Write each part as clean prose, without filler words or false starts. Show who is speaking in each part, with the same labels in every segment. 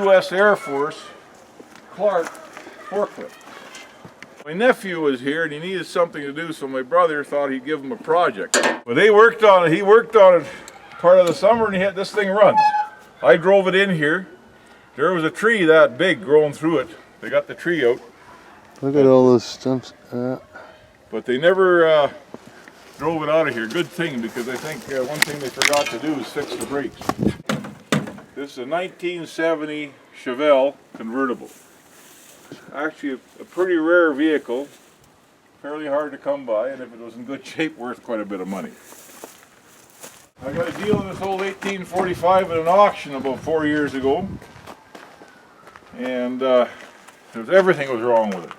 Speaker 1: U.S. Air Force Clark forklift. My nephew was here and he needed something to do, so my brother thought he'd give him a project. But they worked on it. He worked on it part of the summer and he had this thing runs. I drove it in here. There was a tree that big growing through it. They got the tree out.
Speaker 2: Look at all those stumps.
Speaker 1: But they never drove it out of here. Good thing, because I think one thing they forgot to do is fix the brakes. This is a 1970 Chevelle Convertible. Actually a pretty rare vehicle, fairly hard to come by, and if it was in good shape, worth quite a bit of money. I got a deal in this old 1845 at an auction about 4 years ago, and everything was wrong with it.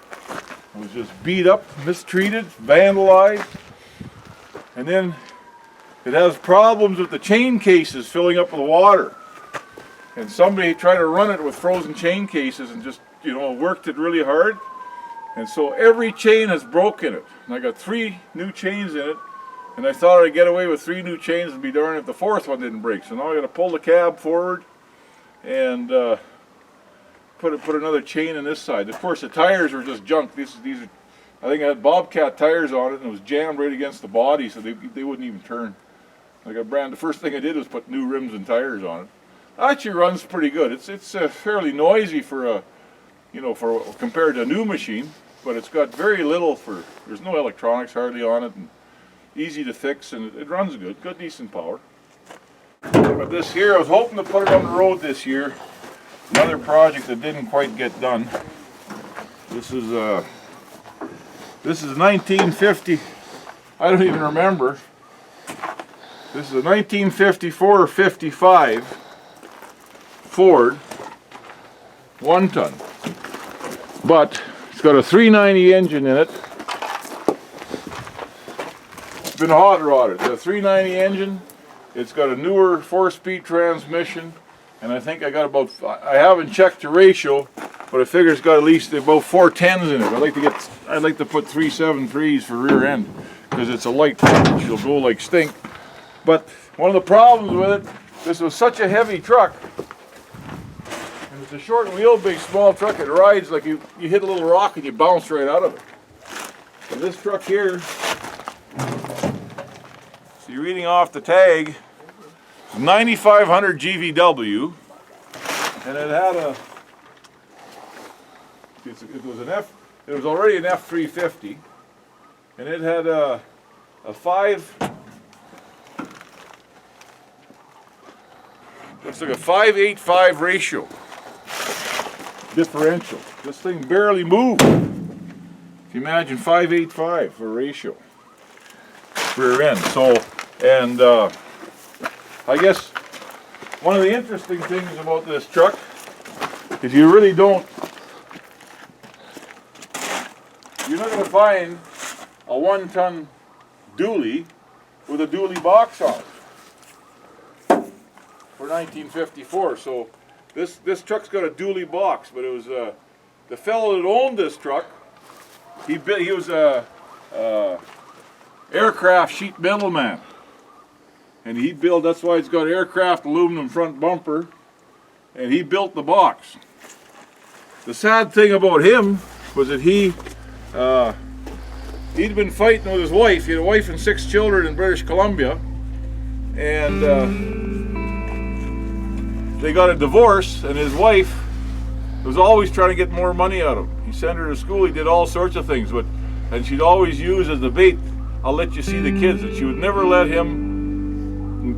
Speaker 1: It was just beat up, mistreated, vandalized, and then it has problems with the chain cases filling up with water. And somebody tried to run it with frozen chain cases and just, worked it really hard. And so every chain has broken it. And I got 3 new chains in it, and I thought I'd get away with 3 new chains and be darned if the 4th one didn't break. So now I got to pull the cab forward and put another chain in this side. Of course, the tires were just junk. These are, I think I had Bobcat tires on it, and it was jammed right against the body, so they wouldn't even turn. The first thing I did was put new rims and tires on it. Actually runs pretty good. It's fairly noisy for compared to a new machine, but it's got very little there's no electronics hardly on it, and easy to fix, and it runs good decent power. But this here, I was hoping to put it on the road this year. Another project that didn't quite get done. This is 1950. I don't even remember. This is a 1954 or 55 Ford 1-ton. But it's got a 390 engine in it. It's been hot rodded. It's a 390 engine. It's got a newer 4-speed transmission. And I think I haven't checked the ratio, but I figure it's got at least about 4 10s in it. I'd like to put 3 7.3s for rear end, because it's a light truck, she'll go like stink. But one of the problems with it, this was such a heavy truck, and it's a short wheelbase small truck. It rides like you hit a little rock and you bounce right out of it. And this truck here, so you're reading off the tag, 9,500 GVW, and it had it was already an F350, and it had a 5.85 ratio differential. This thing barely moved. If you imagine 5.85 for ratio rear end. So, and I guess one of the interesting things about this truck is you're not going to find a 1-ton dually with a dually box on it for 1954. So this truck's got a dually box, but it was the fellow that owned this truck. He was a aircraft sheet metal man. And that's why it's got aircraft aluminum front bumper, and he built the box. The sad thing about him was that he'd been fighting with his wife. He had a wife and 6 children in British Columbia, and they got a divorce, and his wife was always trying to get more money out of him. He sent her to school, he did all sorts of things, and she'd always use as the bait, "I'll let you see the kids," and she would never let him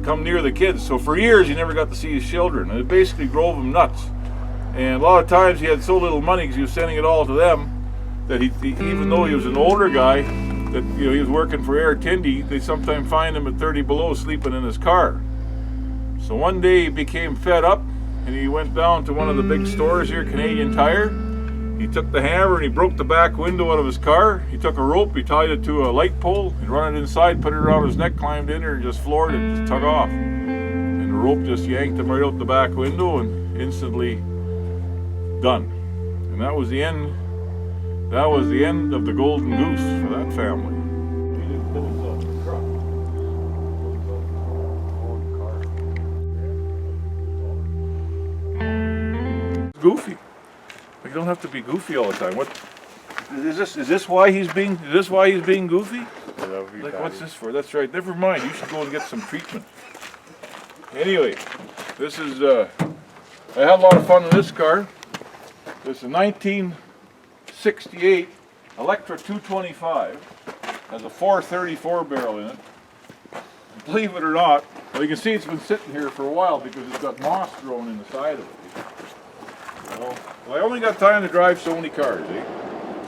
Speaker 1: come near the kids. So for years he never got to see his children, and it basically drove him nuts. And a lot of times he had so little money because he was sending it all to them, that he even though he was an older guy, that he was working for Air Tindy, they sometimes find him at 30 below sleeping in his car. So one day he became fed up, and he went down to one of the big stores here, Canadian Tire. He took the hammer and he broke the back window out of his car. He took a rope, he tied it to a light pole, he'd run it inside, put it around his neck, climbed in there and just floored it, just tug off. And the rope just yanked him right out the back window, and instantly done. And that was the end of the golden goose for that family. He didn't put himself in the truck. He put himself in the car. goofy. Like, you don't have to be goofy all the time. What is this why he's being goofy? Like, what's this for? That's right. Never mind. You should go and get some treatment. Anyway, this is I had a lot of fun in this car. This is a 1968 Electra 225. Has a 434 barrel in it. Believe it or not, well, you can see it's been sitting here for a while because it's got moss growing in the side of it. Well, I only got time to drive so many cars, eh?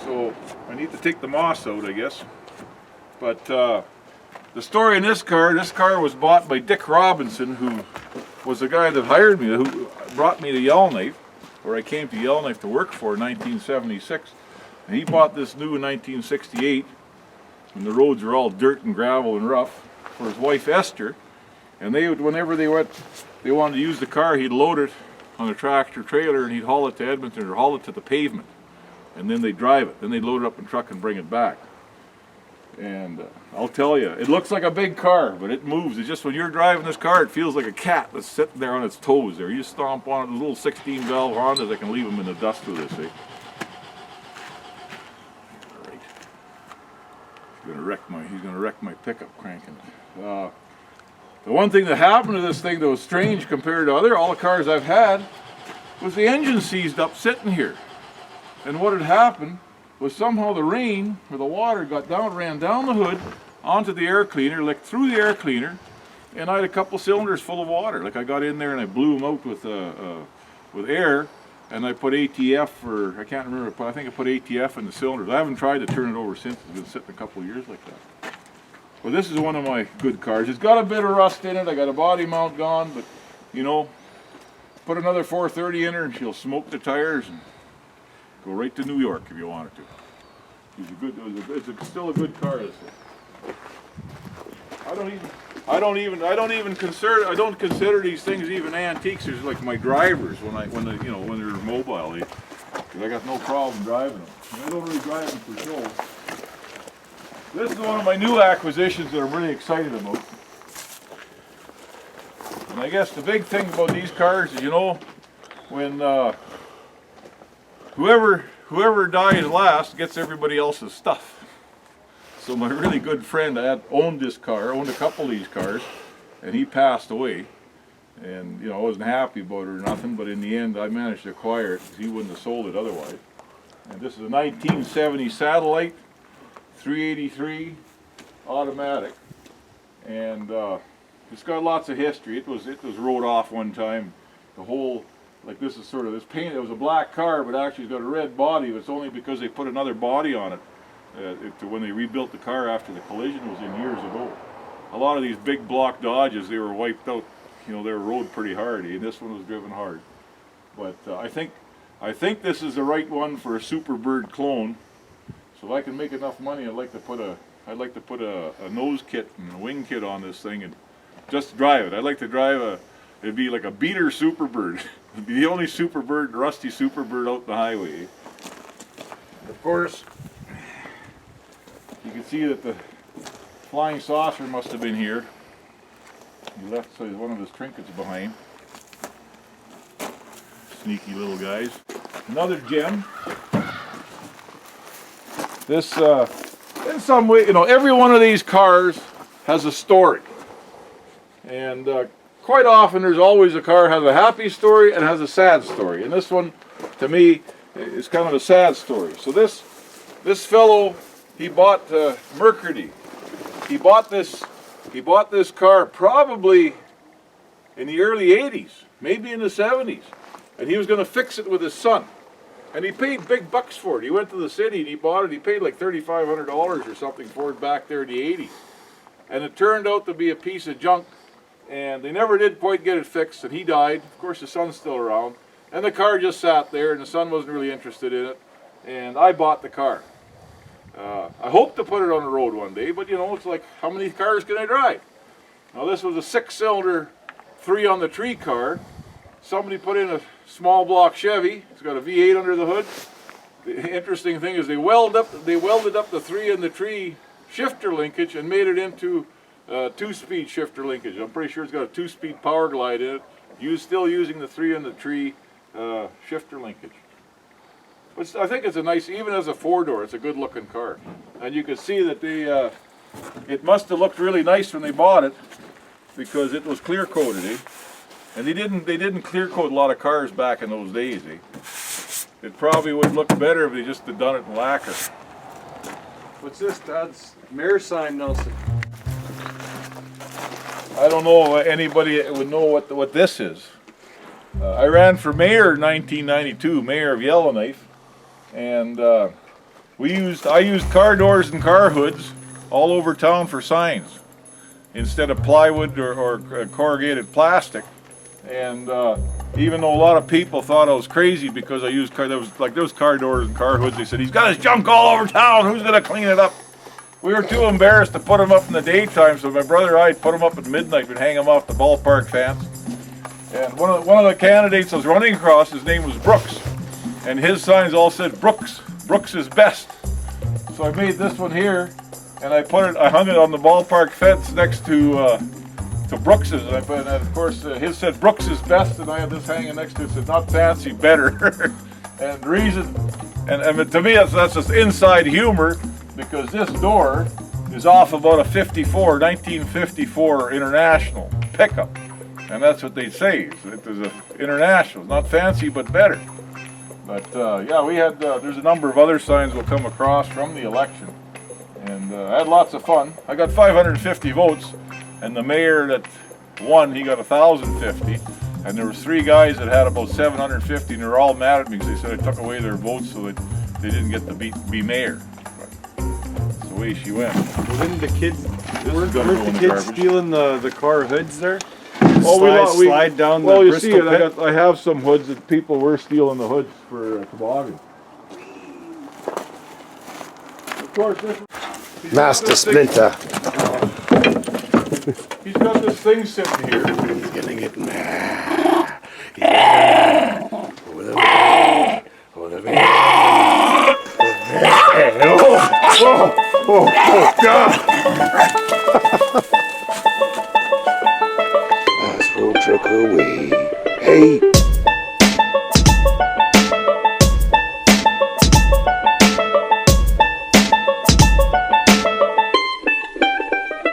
Speaker 1: So I need to take the moss out, I guess. But the story in this car was bought by Dick Robinson, who was the guy that hired me, who brought me to Yellowknife, where I came to Yellowknife to work for in 1976. And he bought this new in 1968, when the roads were all dirt and gravel and rough, for his wife Esther. And they would, whenever they wanted to use the car, he'd load it on a tractor trailer and he'd haul it to Edmonton or haul it to the pavement. And then they'd drive it. Then they'd load it up in a truck and bring it back. And I'll tell you, it looks like a big car, but it moves. It's just when you're driving this car, it feels like a cat that's sitting there on its toes there. You stomp on it, those little 16 valve Hondas, I can leave them in the dust with this, eh? Right. He's gonna wreck my pickup cranking. The one thing that happened to this thing that was strange compared to all the cars I've had was the engine seized up sitting here. And what had happened was somehow the rain or the water ran down the hood onto the air cleaner, licked through the air cleaner, and I had a couple cylinders full of water. Like, I got in there and I blew them out with air, and I put ATF, or I can't remember, but I think I put ATF in the cylinders. I haven't tried to turn it over since. It's been sitting a couple of years like that. Well, this is one of my good cars. It's got a bit of rust in it. I got a body mount gone, but you know, put another 430 in her and she'll smoke the tires and go right to New York if you wanted to. It's still a good car, this thing. I don't even consider these things even antiques. They're like my drivers when they're mobile. Because I got no problem driving them. I don't really drive them for show. This is one of my new acquisitions that I'm really excited about. And I guess the big thing about these cars is, you know, when whoever dies last gets everybody else's stuff. So my really good friend owned a couple of these cars, and he passed away. And you know, I wasn't happy about it or nothing, but in the end I managed to acquire it because he wouldn't have sold it otherwise. And this is a 1970 Satellite 383 automatic, and it's got lots of history. It was rode off one time. The whole, like, this is sort of this paint. It was a black car, but actually it's got a red body. But it's only because they put another body on it when they rebuilt the car after the collision was in years ago. A lot of these big block Dodges, they were wiped out. You know, they were rode pretty hard, and this one was driven hard. But I think this is the right one for a Superbird clone. So if I can make enough money, I'd like to put a nose kit and a wing kit on this thing and just drive it. I'd like to drive it'd be like a beater Superbird. It'd be the only Superbird, rusty Superbird out the highway. Of course, you can see that the flying saucer must have been here. He left one of his trinkets behind. Sneaky little guys. Another gem. This, in some way, you know, every one of these cars has a story. And quite often there's always a car has a happy story and has a sad story. And this one, to me, is kind of a sad story. So this fellow, he bought Mercury. He bought this car probably in the early 80s, maybe in the 70s. And he was going to fix it with his son. And he paid big bucks for it. He went to the city and he bought it. He paid like $3,500 or something for it back there in the 80s. And it turned out to be a piece of junk. And they never did quite get it fixed. And he died. Of course, the son's still around. And the car just sat there, and the son wasn't really interested in it. And I bought the car. I hope to put it on the road one day, but you know, it's like, how many cars can I drive? Now, this was a 6-cylinder, 3-on-the-tree car. Somebody put in a small block Chevy. It's got a V8 under the hood. The interesting thing is they welded up the 3-in-the-tree shifter linkage and made it into a 2-speed shifter linkage. I'm pretty sure it's got a 2-speed power glide in it. Still using the 3-in-the-tree shifter linkage. But I think it's a nice, even as a four-door, it's a good-looking car. And you can see that they, it must have looked really nice when they bought it, because it was clear-coated, eh? And they didn't clear-coat a lot of cars back in those days, eh? It probably would look better if they just had done it in lacquer.
Speaker 3: What's this, Dad's mirror sign, Nelson?
Speaker 1: I don't know if anybody would know what this is. I ran for mayor in 1992, mayor of Yellowknife, and I used car doors and car hoods all over town for signs instead of plywood or corrugated plastic. And even though a lot of people thought I was crazy because I used those car doors and car hoods, they said, he's got his junk all over town, who's gonna clean it up? We were too embarrassed to put them up in the daytime, so my brother and I put them up at midnight and hang them off the ballpark fence. And one of the candidates I was running across, his name was Brooks, and his signs all said Brooks is best. So I made this one here, and I hung it on the ballpark fence next to Brooks's, and of course his said Brooks is best, and I had this hanging next to it, said not fancy, better. And the reason, and to me that's just inside humor, because this door is off about a 1954 International pickup. And that's what they say, it was an International, not fancy but better. But yeah, we had, there's a number of other signs we'll come across from the election. And I had lots of fun. I got 550 votes, and the mayor that won, he got 1,050. And there was 3 guys that had about 750, and they were all mad at me because they said I took away their votes so that they didn't get to be mayor. That's the way she went.
Speaker 3: Well, didn't the kids, weren't
Speaker 1: gonna go in
Speaker 3: the
Speaker 1: the
Speaker 3: kids
Speaker 1: garbage.
Speaker 3: stealing the car hoods there?
Speaker 1: Oh,
Speaker 3: Slide down the
Speaker 1: well, you
Speaker 3: Bristol
Speaker 1: see it.
Speaker 3: pit?
Speaker 1: I have some hoods that people were stealing the hoods for toboggan. Of course,
Speaker 4: Master Splinter.
Speaker 1: He's got this thing sitting here.
Speaker 4: He's gonna get mad. Over there.
Speaker 1: Oh, God!
Speaker 4: Let's go truck away. Hey.